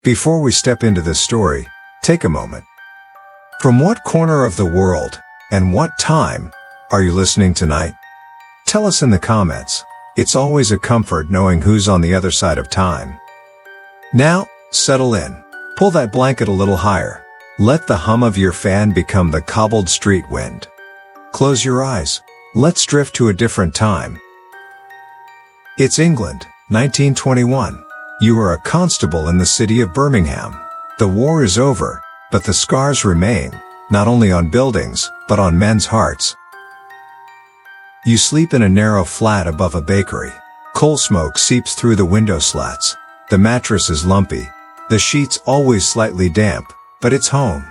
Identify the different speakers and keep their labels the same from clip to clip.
Speaker 1: Before we step into this story, take a moment. From what corner of the world, and what time, are you listening tonight? Tell us in the comments. It's always a comfort knowing who's on the other side of time. Now, settle in. Pull that blanket a little higher. Let the hum of your fan become the cobbled street wind. Close your eyes. Let's drift to a different time. It's England, 1921. You are a constable in the city of Birmingham. The war is over, but the scars remain, not only on buildings, but on men's hearts. You sleep in a narrow flat above a bakery. Coal smoke seeps through the window slats. The mattress is lumpy. The sheets always slightly damp, but it's home.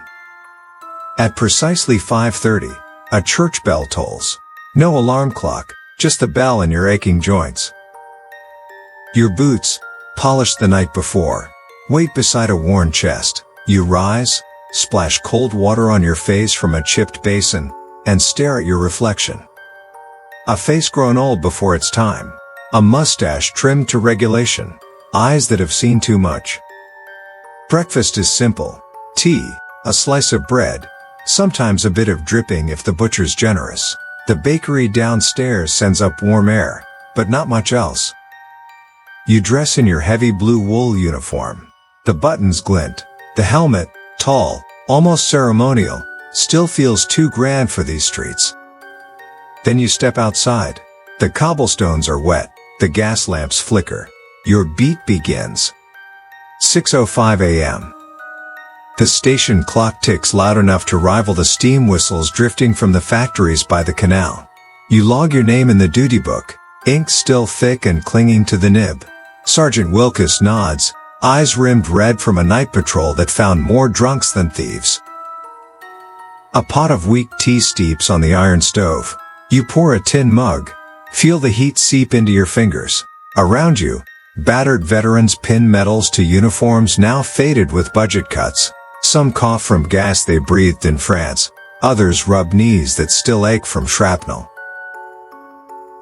Speaker 1: At precisely 5:30, a church bell tolls. No alarm clock, just the bell in your aching joints. Your boots, polished the night before, wait beside a worn chest. You rise, splash cold water on your face from a chipped basin, and stare at your reflection. A face grown old before its time. A mustache trimmed to regulation. Eyes that have seen too much. Breakfast is simple. Tea, a slice of bread, sometimes a bit of dripping if the butcher's generous. The bakery downstairs sends up warm air, but not much else. You dress in your heavy blue wool uniform. The buttons glint. The helmet, tall, almost ceremonial, still feels too grand for these streets. Then you step outside. The cobblestones are wet. The gas lamps flicker. Your beat begins. 6:05 a.m. The station clock ticks loud enough to rival the steam whistles drifting from the factories by the canal. You log your name in the duty book, ink still thick and clinging to the nib. Sergeant Wilkes nods, eyes rimmed red from a night patrol that found more drunks than thieves. A pot of weak tea steeps on the iron stove. You pour a tin mug, feel the heat seep into your fingers. Around you, battered veterans pin medals to uniforms now faded with budget cuts. Some cough from gas they breathed in France. Others rub knees that still ache from shrapnel.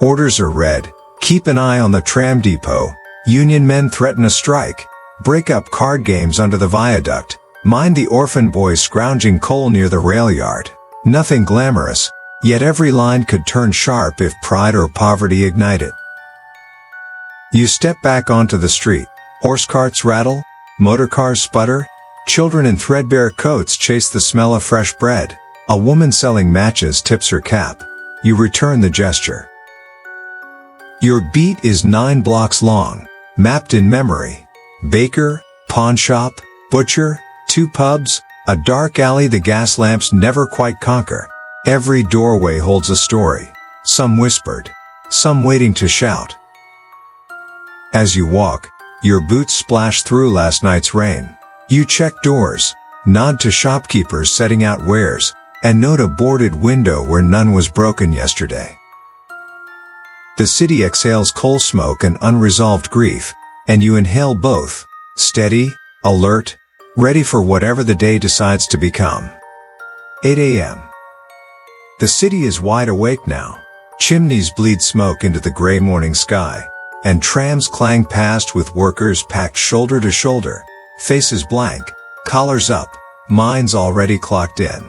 Speaker 1: Orders are read. Keep an eye on the tram depot. Union men threaten a strike. Break up card games under the viaduct. Mind the orphan boys scrounging coal near the rail yard. Nothing glamorous, yet every line could turn sharp if pride or poverty ignite it. You step back onto the street. Horse carts rattle. Motor cars sputter. Children in threadbare coats chase the smell of fresh bread. A woman selling matches tips her cap. You return the gesture. Your beat is 9 blocks long, mapped in memory. Baker, pawn shop, butcher, 2 pubs, a dark alley the gas lamps never quite conquer. Every doorway holds a story, some whispered, some waiting to shout. As you walk, your boots splash through last night's rain. You check doors, nod to shopkeepers setting out wares, and note a boarded window where none was broken yesterday. The city exhales coal smoke and unresolved grief, and you inhale both, steady, alert, ready for whatever the day decides to become. 8 a.m. The city is wide awake now. Chimneys bleed smoke into the gray morning sky, and trams clang past with workers packed shoulder to shoulder, faces blank, collars up, minds already clocked in.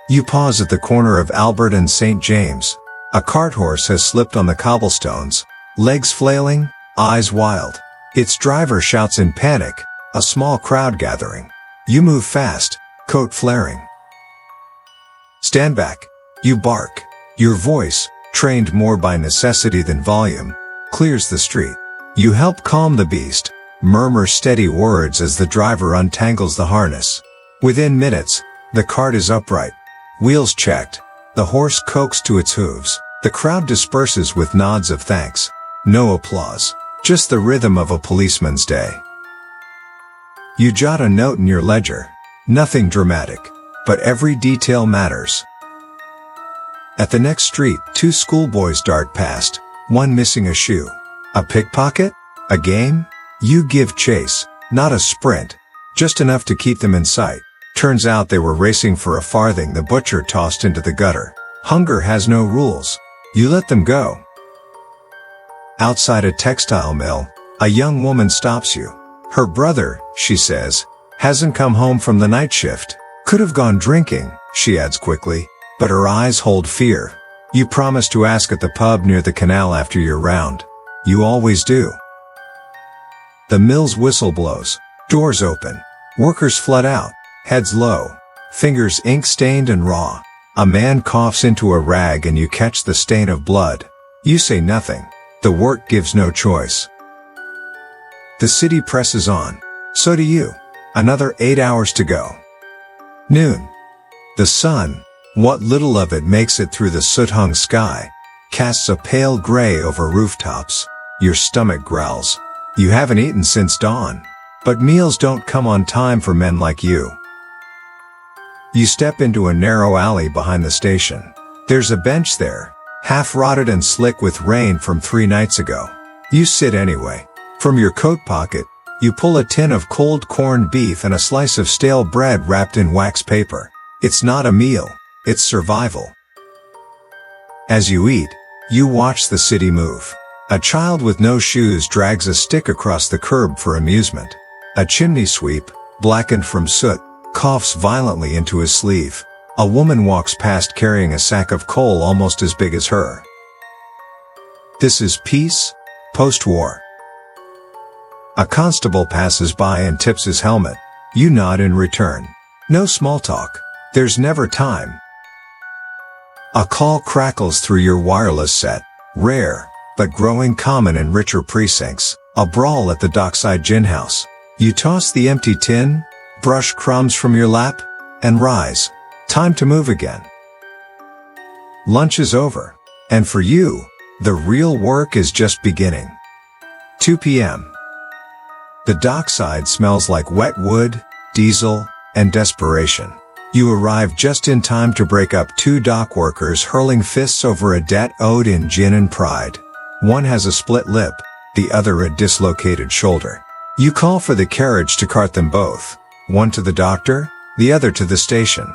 Speaker 1: You pause at the corner of Albert and St. James. A cart horse has slipped on the cobblestones, legs flailing, eyes wild. Its driver shouts in panic, a small crowd gathering. You move fast, coat flaring. Stand back. You bark. Your voice, trained more by necessity than volume, clears the street. You help calm the beast, murmur steady words as the driver untangles the harness. Within minutes, the cart is upright. Wheels checked. The horse coaxed to its hooves. The crowd disperses with nods of thanks. No applause. Just the rhythm of a policeman's day. You jot a note in your ledger. Nothing dramatic, but every detail matters. At the next street, 2 schoolboys dart past, one missing a shoe. A pickpocket? A game? You give chase, not a sprint, just enough to keep them in sight. Turns out they were racing for a farthing the butcher tossed into the gutter. Hunger has no rules. You let them go. Outside a textile mill, a young woman stops you. Her brother, she says, hasn't come home from the night shift. Could have gone drinking, she adds quickly, but her eyes hold fear. You promised to ask at the pub near the canal after your round. You always do. The mill's whistle blows. Doors open. Workers flood out, heads low, fingers ink-stained and raw. A man coughs into a rag and you catch the stain of blood. You say nothing. The work gives no choice. The city presses on. So do you. Another 8 hours to go. Noon. The sun, what little of it makes it through the soot-hung sky, casts a pale gray over rooftops. Your stomach growls. You haven't eaten since dawn. But meals don't come on time for men like you. You step into a narrow alley behind the station. There's a bench there, half rotted and slick with rain from 3 nights ago. You sit anyway. From your coat pocket, you pull a tin of cold corned beef and a slice of stale bread wrapped in wax paper. It's not a meal, it's survival. As you eat, you watch the city move. A child with no shoes drags a stick across the curb for amusement. A chimney sweep, blackened from soot, coughs violently into his sleeve. A woman walks past carrying a sack of coal almost as big as her. This is peace, post-war. A constable passes by and tips his helmet. You nod in return. No small talk. There's never time. A call crackles through your wireless set. Rare, but growing common in richer precincts. A brawl at the dockside gin house. You toss the empty tin, brush crumbs from your lap, and rise. Time to move again. Lunch is over. And for you, the real work is just beginning. 2 p.m. The dockside smells like wet wood, diesel, and desperation. You arrive just in time to break up 2 dock workers hurling fists over a debt owed in gin and pride. One has a split lip, the other a dislocated shoulder. You call for the carriage to cart them both, one to the doctor, the other to the station.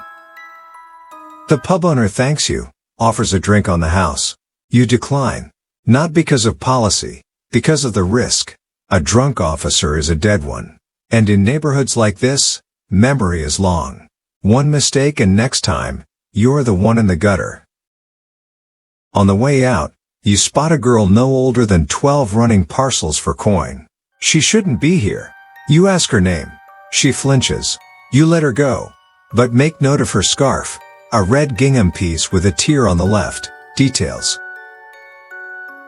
Speaker 1: The pub owner thanks you, offers a drink on the house. You decline, not because of policy, because of the risk. A drunk officer is a dead one. And in neighborhoods like this, memory is long. One mistake and next time, you're the one in the gutter. On the way out, you spot a girl no older than 12 running parcels for coin. She shouldn't be here. You ask her name. She flinches. You let her go. But make note of her scarf. A red gingham piece with a tear on the left. Details.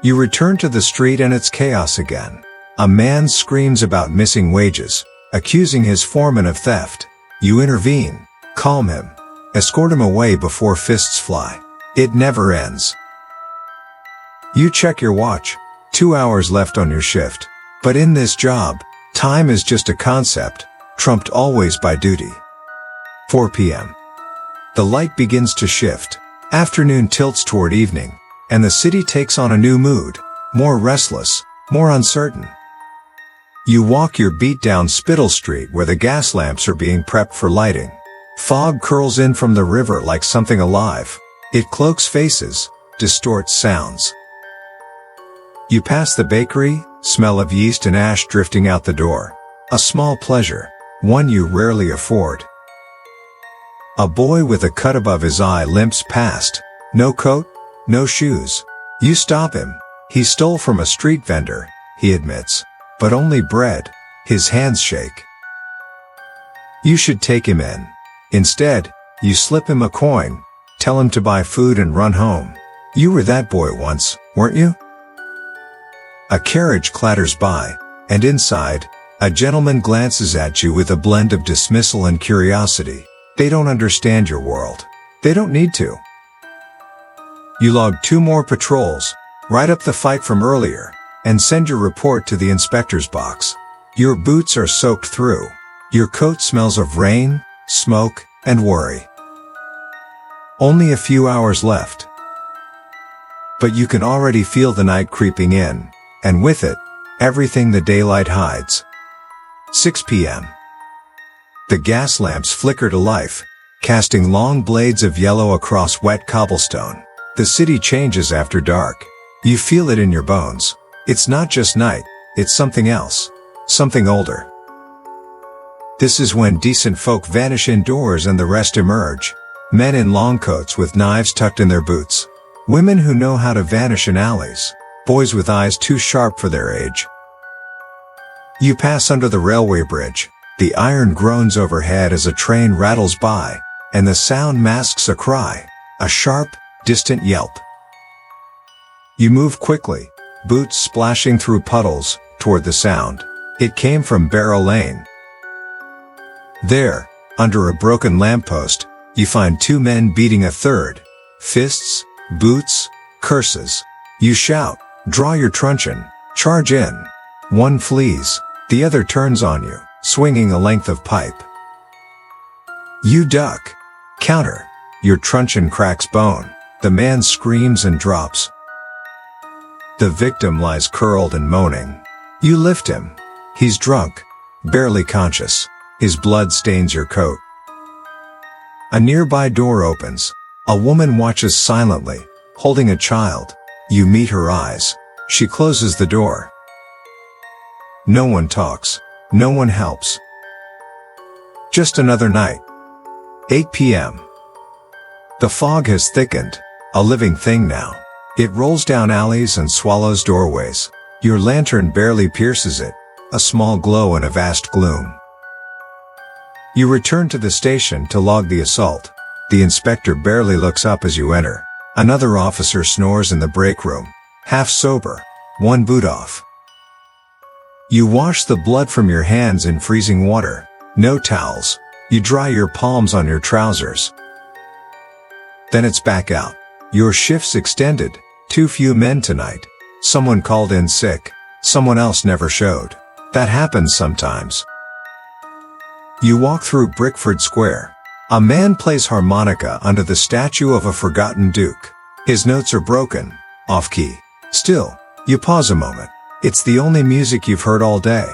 Speaker 1: You return to the street and it's chaos again. A man screams about missing wages, accusing his foreman of theft. You intervene, calm him, escort him away before fists fly. It never ends. You check your watch. 2 hours left on your shift. But in this job, time is just a concept, trumped always by duty. 4 p.m. The light begins to shift. Afternoon tilts toward evening, and the city takes on a new mood, more restless, more uncertain. You walk your beat-down Spittle Street where the gas lamps are being prepped for lighting. Fog curls in from the river like something alive. It cloaks faces, distorts sounds. You pass the bakery, smell of yeast and ash drifting out the door. A small pleasure, one you rarely afford. A boy with a cut above his eye limps past. No coat, no shoes. You stop him. He stole from a street vendor, he admits. But only bread. His hands shake. You should take him in. Instead, you slip him a coin, tell him to buy food and run home. You were that boy once, weren't you? A carriage clatters by, and inside, a gentleman glances at you with a blend of dismissal and curiosity. They don't understand your world. They don't need to. You log 2 more patrols, write up the fight from earlier, and send your report to the inspector's box. Your boots are soaked through. Your coat smells of rain, smoke, and worry. Only a few hours left. But you can already feel the night creeping in, and with it, everything the daylight hides. 6 p.m. The gas lamps flicker to life, casting long blades of yellow across wet cobblestone. The city changes after dark. You feel it in your bones. It's not just night, it's something else. Something older. This is when decent folk vanish indoors and the rest emerge. Men in long coats with knives tucked in their boots. Women who know how to vanish in alleys. Boys with eyes too sharp for their age. You pass under the railway bridge. The iron groans overhead as a train rattles by, and the sound masks a cry, a sharp, distant yelp. You move quickly, boots splashing through puddles, toward the sound. It came from Barrow Lane. There, under a broken lamppost, you find two men beating a third. Fists, boots, curses. You shout, draw your truncheon, charge in. One flees, the other turns on you, swinging a length of pipe. You duck. Counter. Your truncheon cracks bone. The man screams and drops. The victim lies curled and moaning. You lift him. He's drunk, barely conscious. His blood stains your coat. A nearby door opens. A woman watches silently, holding a child. You meet her eyes. She closes the door. No one talks. No one helps. Just another night. 8 p.m. The fog has thickened, a living thing now. It rolls down alleys and swallows doorways. Your lantern barely pierces it, a small glow in a vast gloom. You return to the station to log the assault. The inspector barely looks up as you enter. Another officer snores in the break room, half sober, one boot off. You wash the blood from your hands in freezing water. No towels. You dry your palms on your trousers. Then it's back out. Your shift's extended. Too few men tonight. Someone called in sick. Someone else never showed. That happens sometimes. You walk through Brickford Square. A man plays harmonica under the statue of a forgotten duke. His notes are broken, off-key. Still, you pause a moment. It's the only music you've heard all day.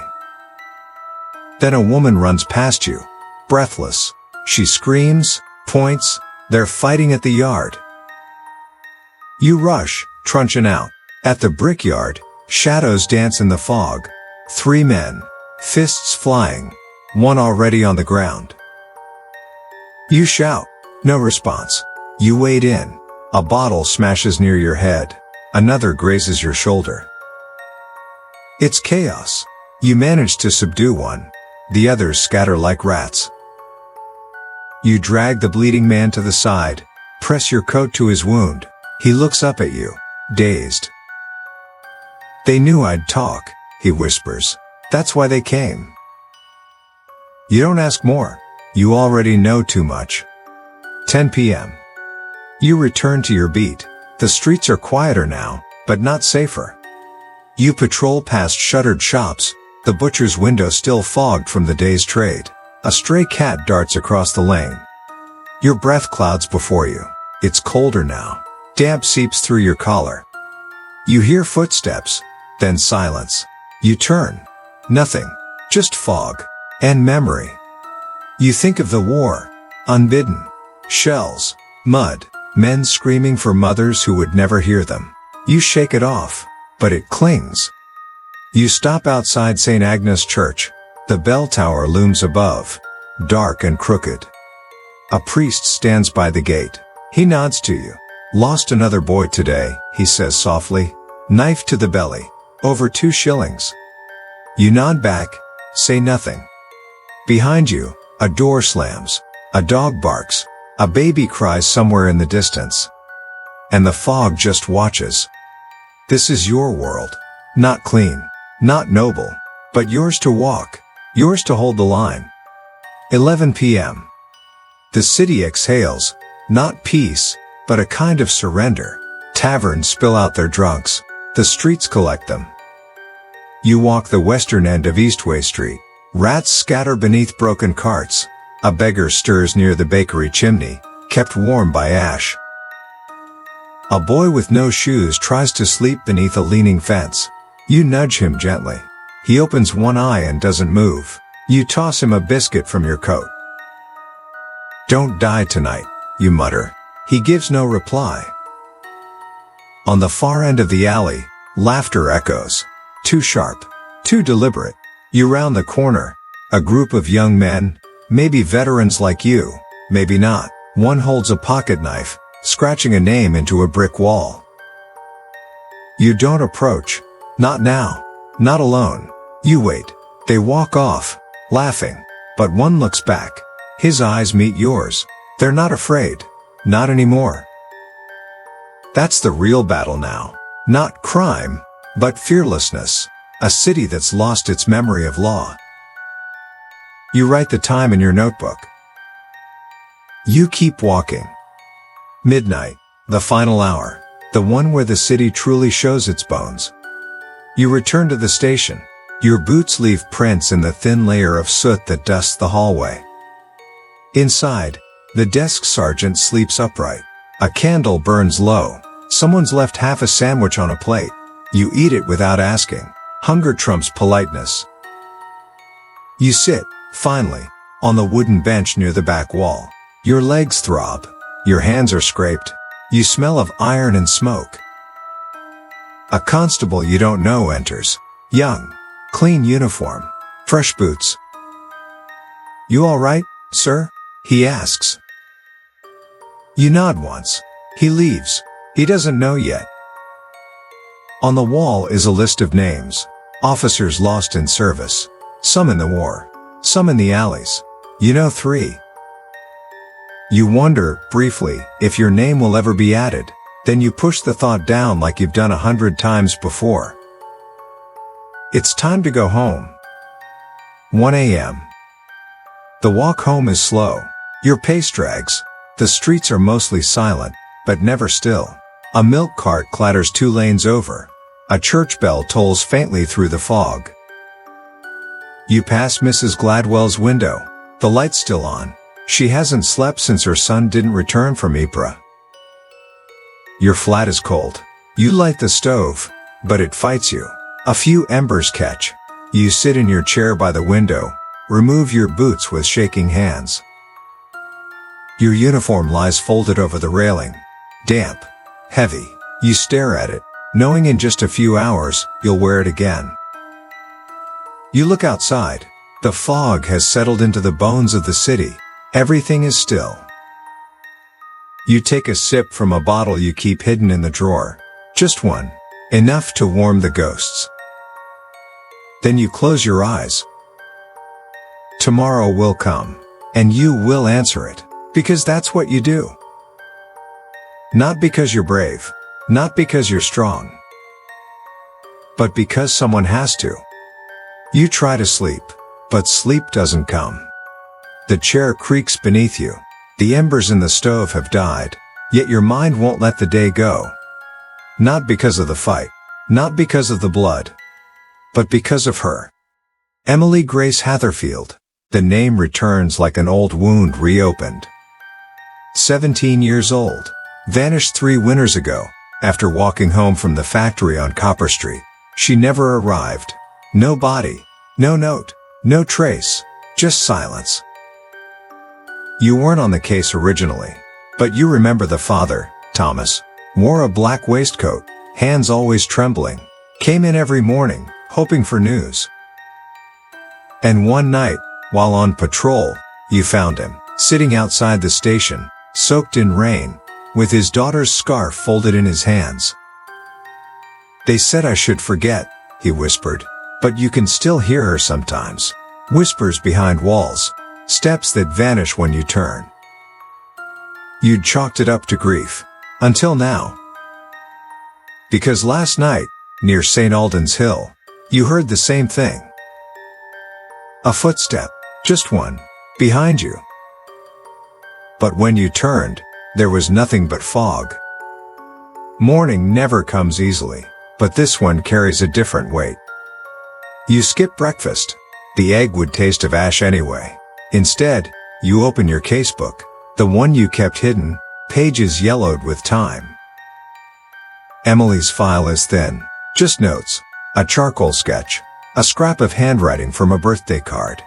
Speaker 1: Then a woman runs past you, breathless. She screams, points. They're fighting at the yard. You rush, truncheon out. At the brickyard, shadows dance in the fog. 3 men, fists flying, one already on the ground. You shout. No response. You wade in. A bottle smashes near your head. Another grazes your shoulder. It's chaos. You manage to subdue one. The others scatter like rats. You drag the bleeding man to the side, press your coat to his wound. He looks up at you, dazed. They knew I'd talk, he whispers. That's why they came. You don't ask more. You already know too much. 10 p.m. You return to your beat. The streets are quieter now, but not safer. You patrol past shuttered shops, the butcher's window still fogged from the day's trade. A stray cat darts across the lane. Your breath clouds before you. It's colder now. Damp seeps through your collar. You hear footsteps, then silence. You turn. Nothing. Just fog. And memory. You think of the war. Unbidden. Shells. Mud. Men screaming for mothers who would never hear them. You shake it off, but it clings. You stop outside St. Agnes Church. The bell tower looms above, dark and crooked. A priest stands by the gate. He nods to you. Lost another boy today, he says softly. Knife to the belly. Over 2 shillings. You nod back, say nothing. Behind you, a door slams. A dog barks. A baby cries somewhere in the distance. And the fog just watches. This is your world. Not clean, not noble, but yours to walk. Yours to hold the line. 11 p.m. The city exhales, not peace, but a kind of surrender. Taverns spill out their drunks. The streets collect them. You walk the western end of Eastway Street. Rats scatter beneath broken carts. A beggar stirs near the bakery chimney, kept warm by ash. A boy with no shoes tries to sleep beneath a leaning fence. You nudge him gently. He opens one eye and doesn't move. You toss him a biscuit from your coat. Don't die tonight, you mutter. He gives no reply. On the far end of the alley, laughter echoes. Too sharp. Too deliberate. You round the corner. A group of young men, maybe veterans like you, maybe not. One holds a pocket knife, scratching a name into a brick wall. You don't approach. Not now. Not alone. You wait. They walk off, laughing. But one looks back. His eyes meet yours. They're not afraid. Not anymore. That's the real battle now. Not crime, but fearlessness. A city that's lost its memory of law. You write the time in your notebook. You keep walking. Midnight, the final hour, the one where the city truly shows its bones. You return to the station. Your boots leave prints in the thin layer of soot that dusts the hallway. Inside, the desk sergeant sleeps upright. A candle burns low. Someone's left half a sandwich on a plate. You eat it without asking. Hunger trumps politeness. You sit, finally, on the wooden bench near the back wall. Your legs throb. Your hands are scraped. You smell of iron and smoke. A constable you don't know enters. Young. Clean uniform. Fresh boots. You all right, sir? He asks. You nod once. He leaves. He doesn't know yet. On the wall is a list of names. Officers lost in service. Some in the war. Some in the alleys. You know 3. You wonder, briefly, if your name will ever be added. Then you push the thought down like you've done 100 times before. It's time to go home. 1 a.m. The walk home is slow. Your pace drags. The streets are mostly silent, but never still. A milk cart clatters 2 lanes over. A church bell tolls faintly through the fog. You pass Mrs. Gladwell's window. The light's still on. She hasn't slept since her son didn't return from Ypres. Your flat is cold. You light the stove, but it fights you. A few embers catch. You sit in your chair by the window, remove your boots with shaking hands. Your uniform lies folded over the railing. Damp. Heavy. You stare at it, knowing in just a few hours, you'll wear it again. You look outside. The fog has settled into the bones of the city. Everything is still. You take a sip from a bottle you keep hidden in the drawer. Just one. Enough to warm the ghosts. Then you close your eyes. Tomorrow will come. And you will answer it. Because that's what you do. Not because you're brave. Not because you're strong. But because someone has to. You try to sleep. But sleep doesn't come. The chair creaks beneath you. The embers in the stove have died. Yet your mind won't let the day go. Not because of the fight. Not because of the blood. But because of her. Emily Grace Hatherfield. The name returns like an old wound reopened. 17 years old. Vanished 3 winters ago, after walking home from the factory on Copper Street. She never arrived. No body. No note. No trace. Just silence. You weren't on the case originally. But you remember the father, Thomas. Wore a black waistcoat, hands always trembling. Came in every morning, hoping for news. And one night, while on patrol, you found him, sitting outside the station, soaked in rain, with his daughter's scarf folded in his hands. They said I should forget, he whispered, but you can still hear her sometimes. Whispers behind walls, steps that vanish when you turn. You'd chalked it up to grief. Until now. Because last night, near St. Alden's Hill, you heard the same thing. A footstep, just one, behind you. But when you turned, there was nothing but fog. Morning never comes easily, but this one carries a different weight. You skip breakfast. The egg would taste of ash anyway. Instead, you open your casebook, the one you kept hidden, pages yellowed with time. Emily's file is thin, just notes, a charcoal sketch, a scrap of handwriting from a birthday card.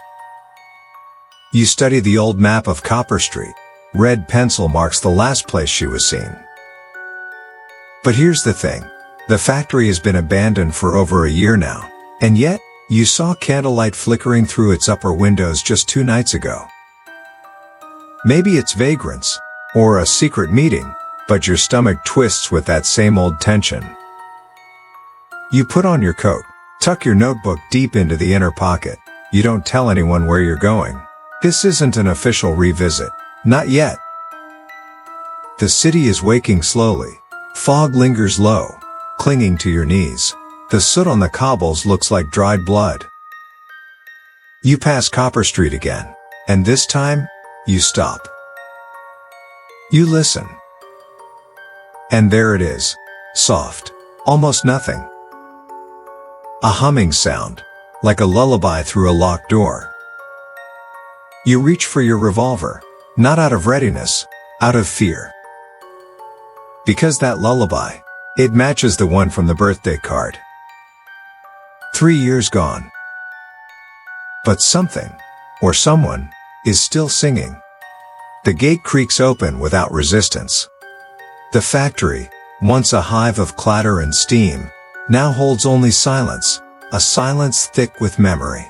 Speaker 1: You study the old map of Copper Street. Red pencil marks the last place she was seen. But here's the thing. The factory has been abandoned for over a year now, and yet, You saw candlelight flickering through its upper windows just 2 nights ago. Maybe it's vagrants, or a secret meeting, but your stomach twists with that same old tension. You put on your coat, tuck your notebook deep into the inner pocket. You don't tell anyone where you're going. This isn't an official revisit. Not yet. The city is waking slowly. Fog lingers low, clinging to your knees. The soot on the cobbles looks like dried blood. You pass Copper Street again, and this time, you stop. You listen. And there it is. Soft. Almost nothing. A humming sound, like a lullaby through a locked door. You reach for your revolver, not out of readiness, out of fear. Because that lullaby, it matches the one from the birthday card. 3 years gone. But something, or someone, is still singing. The gate creaks open without resistance. The factory, once a hive of clatter and steam, now holds only silence, a silence thick with memory.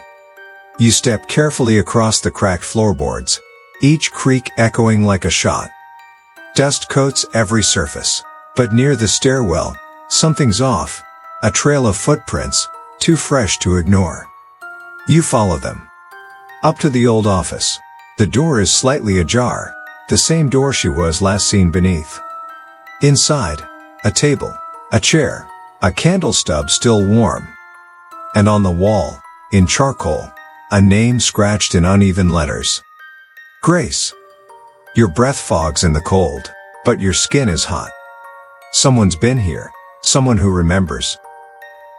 Speaker 1: You step carefully across the cracked floorboards, each creak echoing like a shot. Dust coats every surface, but near the stairwell, something's off, a trail of footprints, too fresh to ignore. You follow them. Up to the old office. The door is slightly ajar, the same door she was last seen beneath. Inside, a table, a chair, a candle stub still warm. And on the wall, in charcoal, a name scratched in uneven letters. Grace. Your breath fogs in the cold, but your skin is hot. Someone's been here, someone who remembers.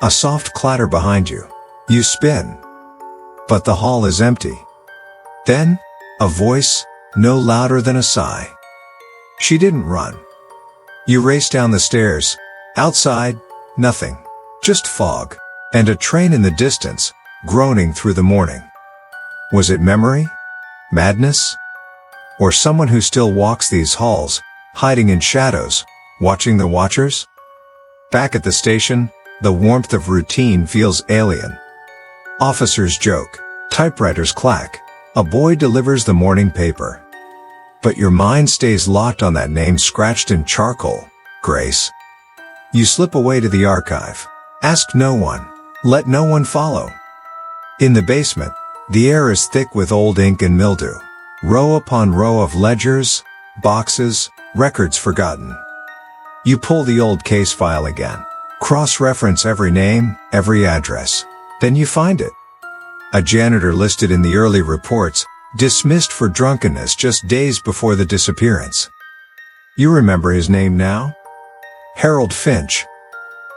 Speaker 1: A soft clatter behind you. You spin. But the hall is empty. Then, a voice, no louder than a sigh. She didn't run. You race down the stairs. Outside, nothing. Just fog. And a train in the distance, groaning through the morning. Was it memory? Madness? Or someone who still walks these halls, hiding in shadows, watching the watchers? Back at the station, the warmth of routine feels alien. Officers joke, typewriters clack, a boy delivers the morning paper. But your mind stays locked on that name scratched in charcoal, Grace. You slip away to the archive. Ask no one. Let no one follow. In the basement, the air is thick with old ink and mildew. Row upon row of ledgers, boxes, records forgotten. You pull the old case file again. Cross-reference every name, every address. Then you find it. A janitor listed in the early reports, dismissed for drunkenness just days before the disappearance. You remember his name now? Harold Finch.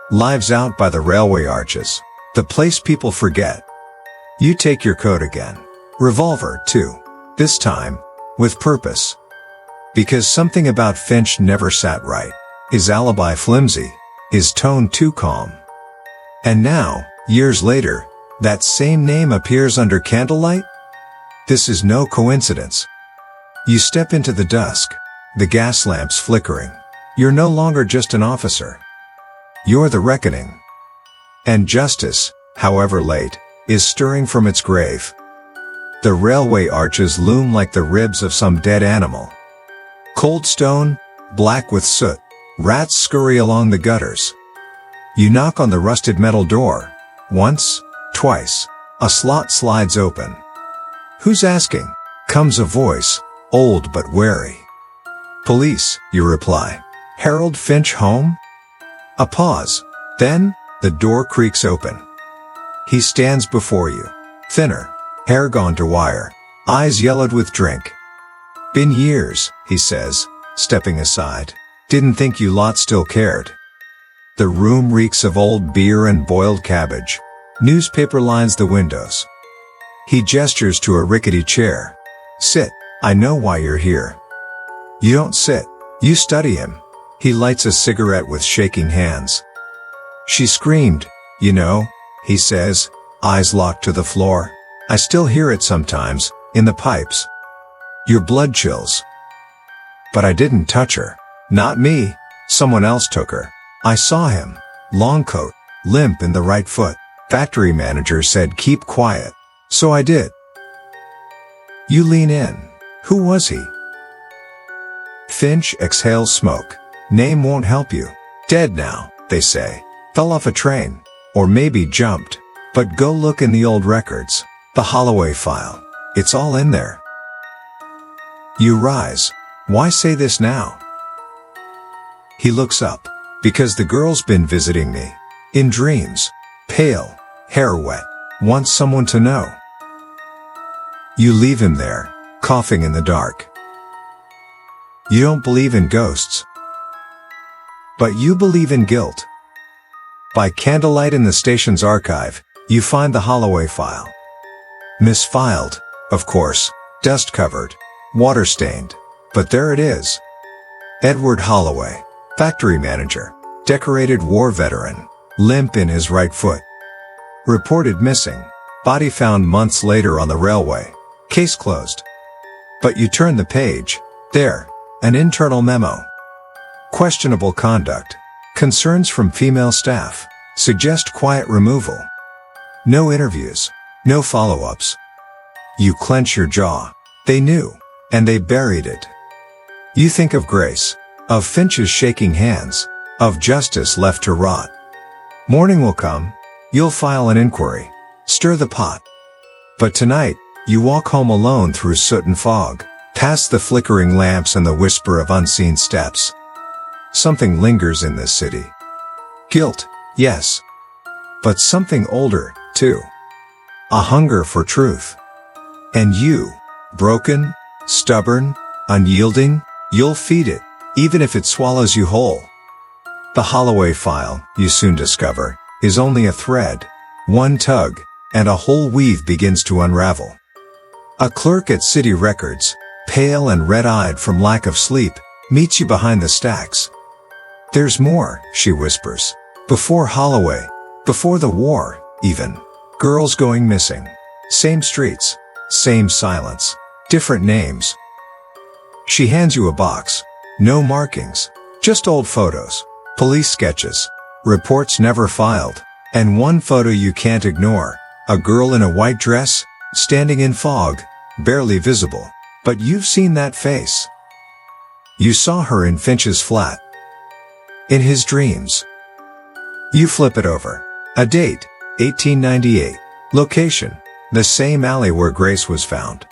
Speaker 1: Lives out by the railway arches. The place people forget. You take your coat again. Revolver, too. This time, with purpose. Because something about Finch never sat right. His alibi flimsy. His tone too calm. And now, years later, that same name appears under candlelight? This is no coincidence. You step into the dusk, the gas lamps flickering. You're no longer just an officer. You're the reckoning. And justice, however late, is stirring from its grave. The railway arches loom like the ribs of some dead animal. Cold stone, black with soot, rats scurry along the gutters. You knock on the rusted metal door. Once, twice, a slot slides open. Who's asking? Comes a voice, old but wary. Police, you reply. Harold Finch home? A pause. Then, the door creaks open. He stands before you. Thinner, hair gone to wire, eyes yellowed with drink. Been years, he says, stepping aside. Didn't think you lot still cared. The room reeks of old beer and boiled cabbage. Newspaper lines the windows. He gestures to a rickety chair. Sit, I know why you're here. You don't sit. You study him. He lights a cigarette with shaking hands. She screamed, you know, he says, eyes locked to the floor. I still hear it sometimes, in the pipes. Your blood chills. But I didn't touch her. Not me. Someone else took her. I saw him. Long coat, limp in the right foot. Factory manager said keep quiet. So I did. You lean in. Who was he? Finch exhales smoke. Name won't help you. Dead now, they say. Fell off a train. Or maybe jumped. But go look in the old records. The Holloway file. It's all in there. You rise. Why say this now? He looks up. Because the girl's been visiting me. In dreams. Pale. Hair wet. Wants someone to know. You leave him there, coughing in the dark. You don't believe in ghosts. But you believe in guilt. By candlelight in the station's archive, you find the Holloway file. Misfiled, of course, dust-covered, water-stained, but there it is. Edward Holloway, factory manager, decorated war veteran, limp in his right foot. Reported missing, body found months later on the railway, case closed. But you turn the page, there, an internal memo. Questionable conduct, concerns from female staff, suggest quiet removal. No interviews, no follow-ups. You clench your jaw. They knew, and they buried it. You think of Grace, of Finch's shaking hands, of justice left to rot. Morning will come, you'll file an inquiry, stir the pot. But tonight, you walk home alone through soot and fog, past the flickering lamps and the whisper of unseen steps. Something lingers in this city. Guilt, yes. But something older, too. A hunger for truth. And you, broken, stubborn, unyielding, you'll feed it, even if it swallows you whole. The Holloway file, you soon discover, is only a thread, one tug, and a whole weave begins to unravel. A clerk at City Records, pale and red-eyed from lack of sleep, meets you behind the stacks. There's more, she whispers. Before Holloway, before the war, even. Girls going missing. Same streets, same silence, different names. She hands you a box. No markings, just old photos, police sketches, reports never filed, and one photo you can't ignore. A girl in a white dress, standing in fog, barely visible. But you've seen that face. You saw her in Finch's flat. In his dreams. You flip it over. A date, 1898. Location, the same alley where Grace was found.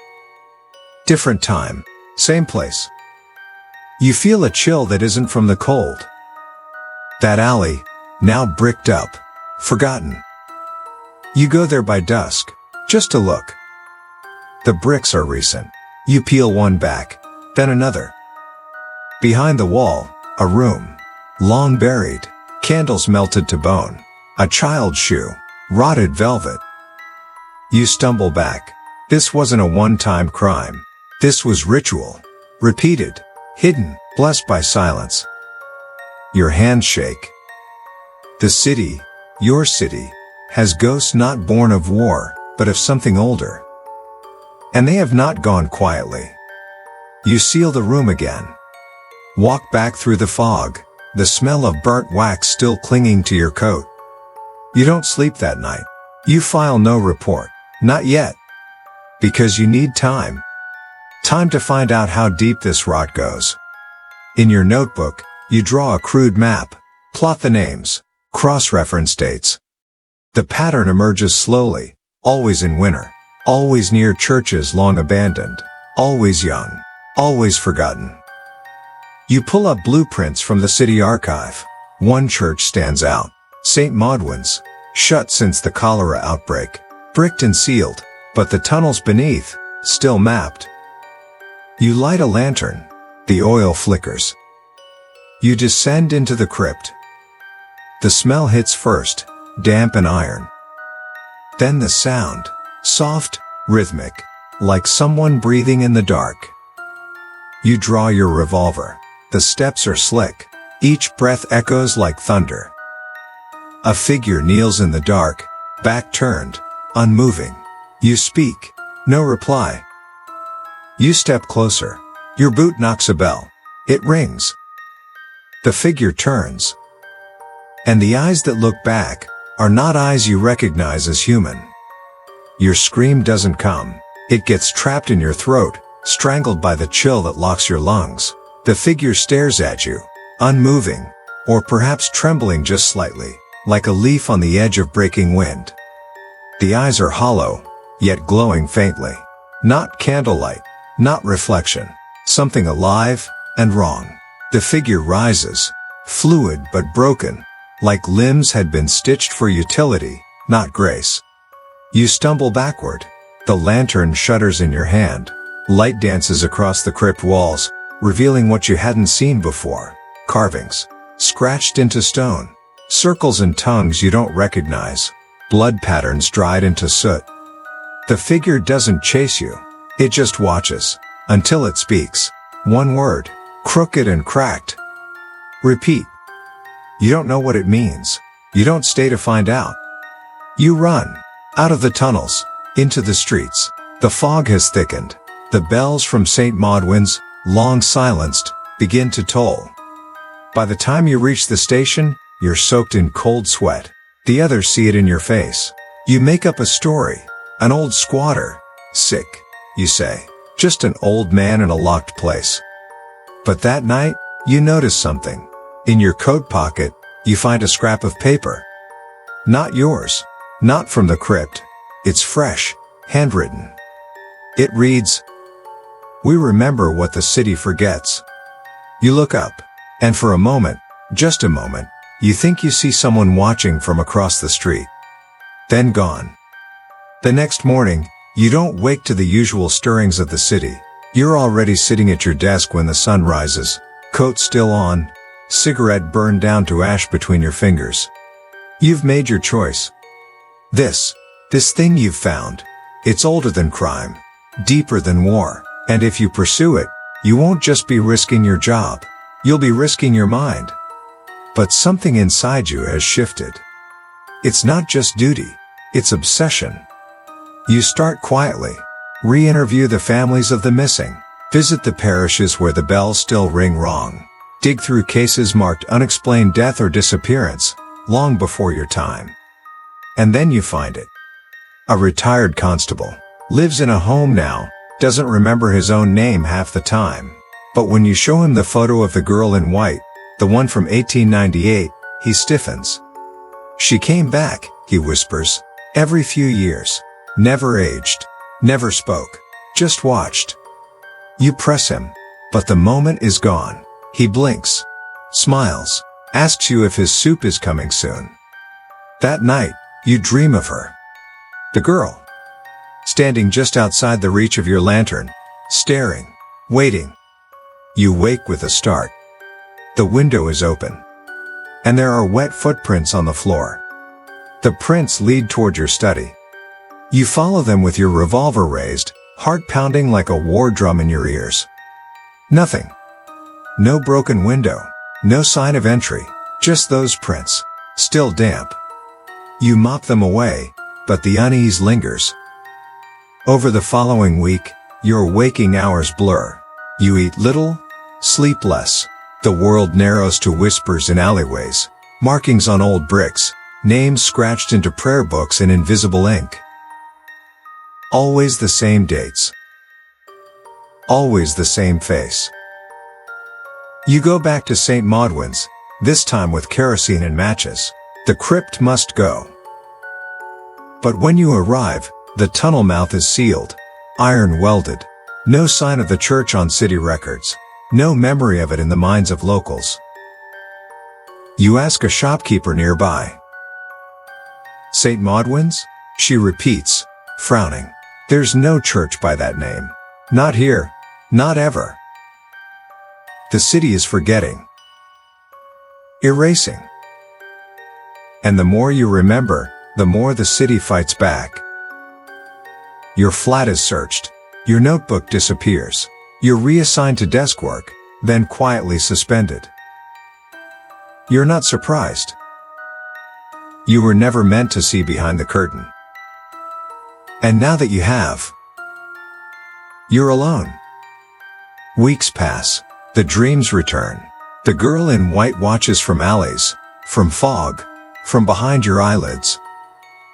Speaker 1: Different time, same place. You feel a chill that isn't from the cold. That alley, now bricked up, forgotten. You go there by dusk, just to look. The bricks are recent. You peel one back, then another. Behind the wall, a room. Long buried, candles melted to bone, a child's shoe, rotted velvet. You stumble back. This wasn't a one-time crime. This was ritual. Repeated, hidden, blessed by silence. Your hands shake. The city, your city, has ghosts not born of war, but of something older. And they have not gone quietly. You seal the room again. Walk back through the fog. The smell of burnt wax still clinging to your coat. You don't sleep that night. You file no report. Not yet. Because you need time. Time to find out how deep this rot goes. In your notebook, you draw a crude map, plot the names, cross-reference dates. The pattern emerges slowly, always in winter, always near churches long abandoned, always young, always forgotten. You pull up blueprints from the city archive. One church stands out. St. Maudwin's, shut since the cholera outbreak, bricked and sealed, but the tunnels beneath, still mapped. You light a lantern. The oil flickers. You descend into the crypt. The smell hits first, damp and iron. Then the sound, soft, rhythmic, like someone breathing in the dark. You draw your revolver. The steps are slick. Each breath echoes like thunder. A figure kneels in the dark, back turned, unmoving. You speak. No reply. You step closer. Your boot knocks a bell. It rings. The figure turns. And the eyes that look back are not eyes you recognize as human. Your scream doesn't come. It gets trapped in your throat, strangled by the chill that locks your lungs. The figure stares at you, unmoving, or perhaps trembling just slightly, like a leaf on the edge of breaking wind. The eyes are hollow, yet glowing faintly. Not candlelight, not reflection. Something alive and wrong. The figure rises, fluid but broken, like limbs had been stitched for utility, not grace. You stumble backward. The lantern shudders in your hand. Light dances across the crypt walls, revealing what you hadn't seen before. Carvings, scratched into stone. Circles and tongues you don't recognize. Blood patterns dried into soot. The figure doesn't chase you. It just watches, until it speaks. One word, crooked and cracked. Repeat. You don't know what it means. You don't stay to find out. You run. Out of the tunnels. Into the streets. The fog has thickened. The bells from St. Maudwin's, long silenced, begin to toll. By the time you reach the station, you're soaked in cold sweat. The others see it in your face. You make up a story. An old squatter. Sick, you say. Just an old man in a locked place. But that night, you notice something. In your coat pocket, you find a scrap of paper. Not yours. Not from the crypt. It's fresh, handwritten. It reads, "We remember what the city forgets." You look up, and for a moment, just a moment, you think you see someone watching from across the street. Then gone. The next morning, you don't wake to the usual stirrings of the city. You're already sitting at your desk when the sun rises, coat still on, cigarette burned down to ash between your fingers. You've made your choice. This thing you've found, it's older than crime, deeper than war, and if you pursue it, you won't just be risking your job, you'll be risking your mind. But something inside you has shifted. It's not just duty, it's obsession. You start quietly, re-interview the families of the missing, visit the parishes where the bells still ring wrong, dig through cases marked unexplained death or disappearance, long before your time. And then you find it. A retired constable, lives in a home now, doesn't remember his own name half the time. But when you show him the photo of the girl in white, the one from 1898, he stiffens. "She came back," he whispers, "every few years. Never aged. Never spoke. Just watched." You press him, but the moment is gone. He blinks, smiles, asks you if his soup is coming soon. That night, you dream of her. The girl, standing just outside the reach of your lantern, staring, waiting. You wake with a start. The window is open. And there are wet footprints on the floor. The prints lead toward your study. You follow them with your revolver raised, heart pounding like a war drum in your ears. Nothing. No broken window. No sign of entry. Just those prints, still damp. You mop them away, but the unease lingers. Over the following week, your waking hours blur. You eat little, sleep less. The world narrows to whispers in alleyways, markings on old bricks, names scratched into prayer books in invisible ink. Always the same dates. Always the same face. You go back to St. Maudwin's, this time with kerosene and matches. The crypt must go. But when you arrive, the tunnel mouth is sealed, iron welded. No sign of the church on city records. No memory of it in the minds of locals. You ask a shopkeeper nearby. "St. Maudwin's?" she repeats, frowning. "There's no church by that name. Not here. Not ever." The city is forgetting. Erasing. And the more you remember, the more the city fights back. Your flat is searched. Your notebook disappears. You're reassigned to desk work, then quietly suspended. You're not surprised. You were never meant to see behind the curtain. And now that you have, you're alone. Weeks pass. The dreams return. The girl in white watches from alleys, from fog, from behind your eyelids.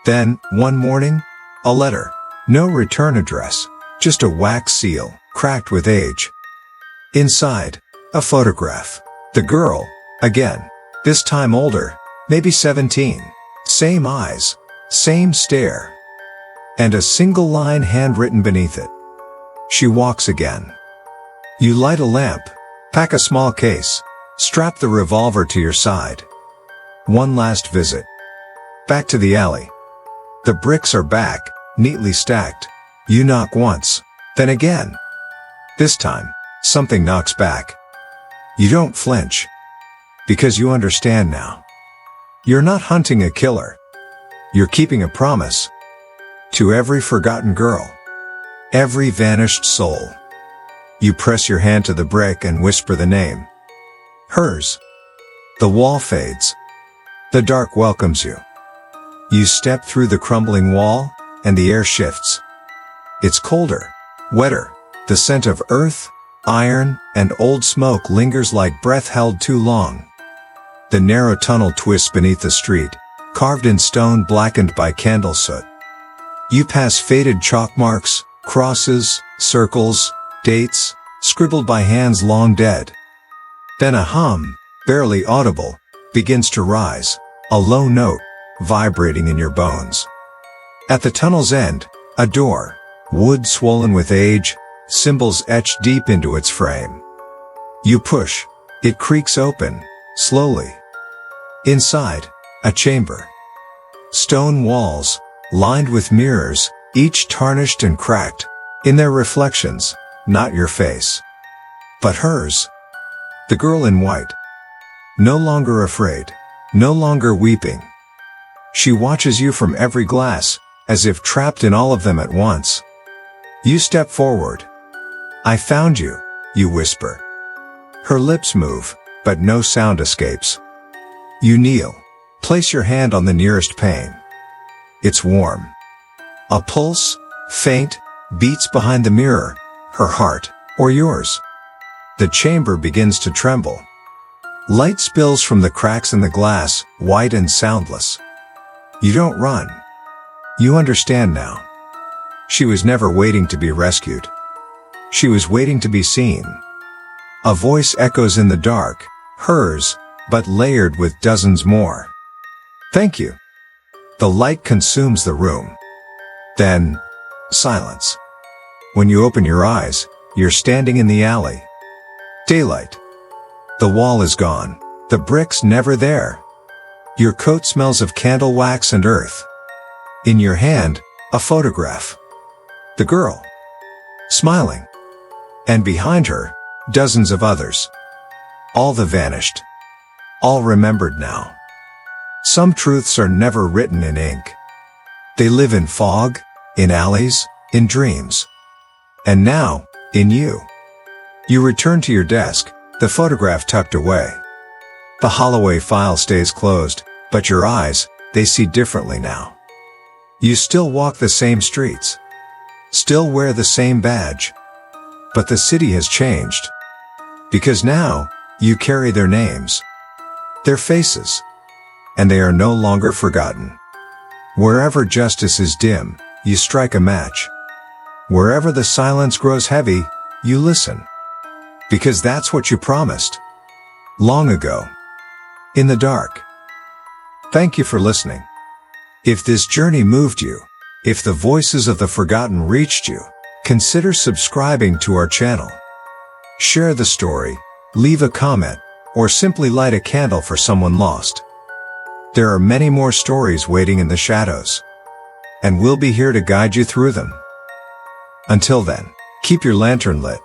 Speaker 1: Then, one morning, a letter. No return address, just a wax seal, cracked with age. Inside, a photograph. The girl, again, this time older, maybe 17. Same eyes, same stare. And a single line handwritten beneath it. She walks again. You light a lamp, pack a small case, strap the revolver to your side. One last visit. Back to the alley. The bricks are back, neatly stacked. You knock once, then again. This time, something knocks back. You don't flinch. Because you understand now. You're not hunting a killer. You're keeping a promise. To every forgotten girl. Every vanished soul. You press your hand to the brick and whisper the name. Hers. The wall fades. The dark welcomes you. You step through the crumbling wall, and the air shifts. It's colder, wetter. The scent of earth, iron, and old smoke lingers like breath held too long. The narrow tunnel twists beneath the street, carved in stone blackened by candle soot. You pass faded chalk marks, crosses, circles, dates, scribbled by hands long dead. Then a hum, barely audible, begins to rise, a low note, vibrating in your bones. At the tunnel's end, a door, wood swollen with age, symbols etched deep into its frame. You push, it creaks open, slowly. Inside, a chamber. Stone walls, lined with mirrors, each tarnished and cracked, in their reflections, not your face. But hers. The girl in white. No longer afraid, no longer weeping. She watches you from every glass, as if trapped in all of them at once. You step forward. I found you, you whisper. Her lips move, but no sound escapes. You kneel. Place your hand on the nearest pane. It's warm. A pulse, faint, beats behind the mirror, her heart, or yours. The chamber begins to tremble. Light spills from the cracks in the glass, white and soundless. You don't run. You understand now. She was never waiting to be rescued. She was waiting to be seen. A voice echoes in the dark, hers, but layered with dozens more. Thank you. The light consumes the room. Then, silence. When you open your eyes, you're standing in the alley. Daylight. The wall is gone. The bricks never there. Your coat smells of candle wax and earth. In your hand, a photograph. The girl. Smiling. And behind her, dozens of others. All the vanished. All remembered now. Some truths are never written in ink. They live in fog, in alleys, in dreams. And now, in you. You return to your desk, the photograph tucked away. The Holloway file stays closed, but your eyes, they see differently now. You still walk the same streets. Still wear the same badge. But the city has changed. Because now, you carry their names. Their faces. And they are no longer forgotten. Wherever justice is dim, you strike a match. Wherever the silence grows heavy, you listen. Because that's what you promised. Long ago. In the dark. Thank you for listening. If this journey moved you, if the voices of the forgotten reached you, consider subscribing to our channel. Share the story, leave a comment, or simply light a candle for someone lost. There are many more stories waiting in the shadows. And we'll be here to guide you through them. Until then, keep your lantern lit.